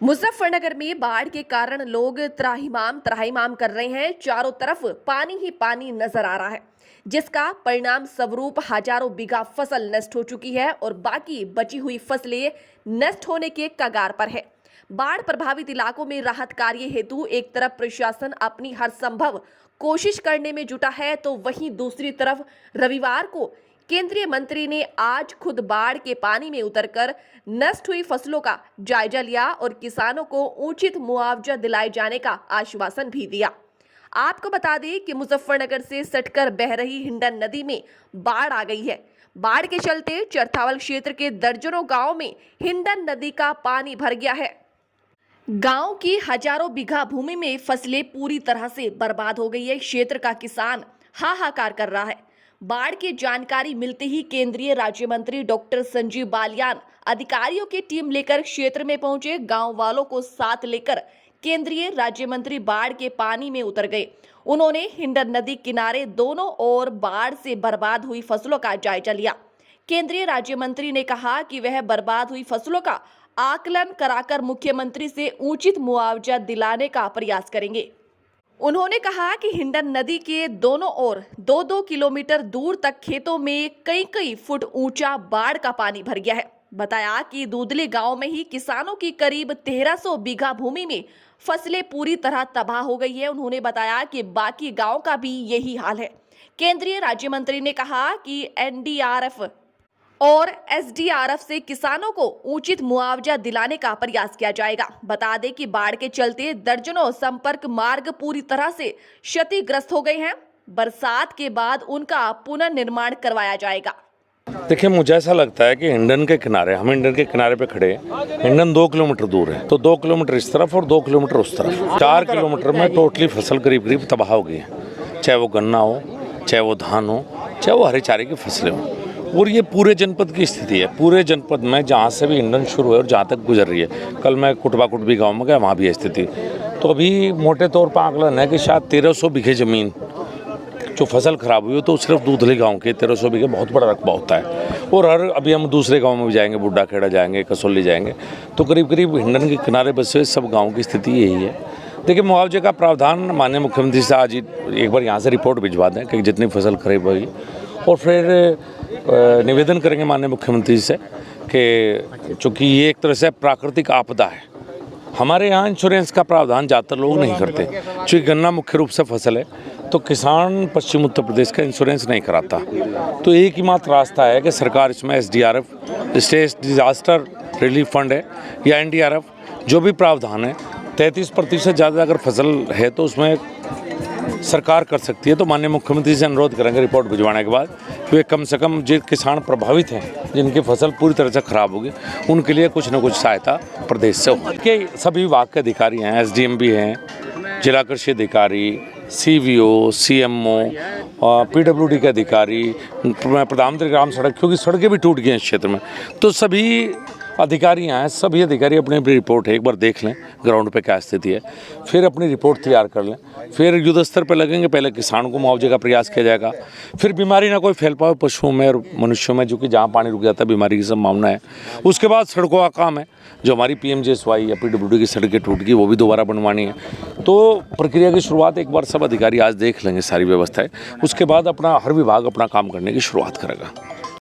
मुजफ्फरनगर में बाढ़ के कारण लोग त्राहिमाम त्राहिमाम कर रहे हैं। चारों तरफ पानी ही पानी नजर आ रहा है, जिसका परिणाम स्वरूप हजारों बीघा फसल नष्ट हो चुकी है और बाकी बची हुई फसलें नष्ट होने के कगार पर है। बाढ़ प्रभावित इलाकों में राहत कार्य हेतु एक तरफ प्रशासन अपनी हर संभव कोशिश करने में जुटा है, तो वहीं दूसरी तरफ रविवार को केंद्रीय मंत्री ने आज खुद बाढ़ के पानी में उतरकर नष्ट हुई फसलों का जायजा लिया और किसानों को उचित मुआवजा दिलाए जाने का आश्वासन भी दिया। आपको बता दें कि मुजफ्फरनगर से सटकर बह रही हिंडन नदी में बाढ़ आ गई है। बाढ़ के चलते चरथावल क्षेत्र के दर्जनों गांव में हिंडन नदी का पानी भर गया है। गांव की हजारों बीघा भूमि में फसलें पूरी तरह से बर्बाद हो गई है। क्षेत्र का किसान हाहाकार कर रहा है। बाढ़ की जानकारी मिलते ही केंद्रीय राज्य मंत्री डॉक्टर संजीव बालियान अधिकारियों की टीम लेकर क्षेत्र में पहुंचे। गांव वालों को साथ लेकर केंद्रीय राज्य मंत्री बाढ़ के पानी में उतर गए। उन्होंने हिंडन नदी किनारे दोनों ओर बाढ़ से बर्बाद हुई फसलों का जायजा लिया। केंद्रीय राज्य मंत्री ने कहा कि वह बर्बाद हुई फसलों का आकलन कराकर मुख्यमंत्री से उचित मुआवजा दिलाने का प्रयास करेंगे। उन्होंने कहा कि हिंडन नदी के दोनों ओर 2-2 किलोमीटर दूर तक खेतों में कई फुट ऊंचा बाढ़ का पानी भर गया है। बताया कि दूधली गांव में ही किसानों की करीब 1300 बीघा भूमि में फसलें पूरी तरह तबाह हो गई है। उन्होंने बताया कि बाकी गांव का भी यही हाल है। केंद्रीय राज्य मंत्री ने कहा कि एनडीआरएफ और एसडीआरएफ से किसानों को उचित मुआवजा दिलाने का प्रयास किया जाएगा। बता दें कि बाढ़ के चलते दर्जनों संपर्क मार्ग पूरी तरह से क्षतिग्रस्त हो गए हैं। बरसात के बाद उनका पुनर्निर्माण करवाया जाएगा। देखिए, मुझे ऐसा लगता है कि हिंडन के किनारे, हम हिंडन के किनारे पे खड़े हैं। हिंडन 2 किलोमीटर दूर है, तो 2 किलोमीटर इस तरफ और 2 किलोमीटर उस तरफ, 4 किलोमीटर में टोटली फसल करीब तबाह हो गई है। चाहे वो गन्ना हो, चाहे वो धान हो, चाहे वो हरे चारे की फसलें हो। और ये पूरे जनपद की स्थिति है। पूरे जनपद में जहाँ से भी हिंडन शुरू है और जहाँ तक गुजर रही है, कल मैं कुटबा कुटबी गाँव में गया, वहाँ भी है स्थिति। तो अभी मोटे तौर पर आंकलन है कि शायद 1300 बीघे ज़मीन जो फसल खराब हुई हो, तो सिर्फ दूधली गांव के 1300 बीघे बहुत बड़ा रकबा होता है। और अभी हम दूसरे गांव में भी जाएंगे, बुड्ढा खेड़ा जाएंगे, कसौली जाएंगे, तो करीब हिंडन के किनारे बसे हुए सब गाँव की स्थिति यही है। देखिए, मुआवजे का प्रावधान माननीय मुख्यमंत्री से आज एक बार यहाँ से रिपोर्ट भिजवा दें कि जितनी फसल खराब हुई, और फिर निवेदन करेंगे माननीय मुख्यमंत्री से कि चूँकि ये एक तरह से प्राकृतिक आपदा है, हमारे यहाँ इंश्योरेंस का प्रावधान ज़्यादातर लोग नहीं करते। चूँकि गन्ना मुख्य रूप से फसल है, तो किसान पश्चिम उत्तर प्रदेश का इंश्योरेंस नहीं कराता। तो एक ही मात्र रास्ता है कि सरकार इसमें SDRF, state disaster relief fund है, या एनडीआरएफ, जो भी प्रावधान है, 33% ज़्यादा अगर फसल है तो उसमें सरकार कर सकती है। तो माननीय मुख्यमंत्री से अनुरोध करेंगे रिपोर्ट भिजवाने के बाद कि वे कम से कम जो किसान प्रभावित हैं, जिनकी फसल पूरी तरह से खराब होगी, उनके लिए कुछ न कुछ सहायता प्रदेश से हो। के सभी विभाग के अधिकारी हैं, एसडीएम भी हैं, जिला कृषि अधिकारी, सीवीओ, सीएमओ, पीडब्ल्यूडी के अधिकारी, प्रधानमंत्री ग्राम सड़क, क्योंकि सड़कें भी टूट गई हैं इस क्षेत्र में, तो सभी अधिकारी हैं। सभी अधिकारी अपनी रिपोर्ट एक बार देख लें ग्राउंड पे क्या स्थिति है, फिर अपनी रिपोर्ट तैयार कर लें, फिर युद्ध स्तर पे लगेंगे। पहले किसान को मुआवजे का प्रयास किया जाएगा, फिर बीमारी ना कोई फैल पाए पशुओं में और मनुष्यों में, जो कि जहाँ पानी रुक जाता है बीमारी की संभावना है। उसके बाद सड़कों का काम है, जो हमारी पीएमजीएसवाई या पीडब्ल्यूडी की सड़कें टूट गई, वो भी दोबारा बनवानी है। तो प्रक्रिया की शुरुआत एक बार सब अधिकारी आज देख लेंगे सारी व्यवस्थाएँ, उसके बाद अपना हर विभाग अपना काम करने की शुरुआत करेगा।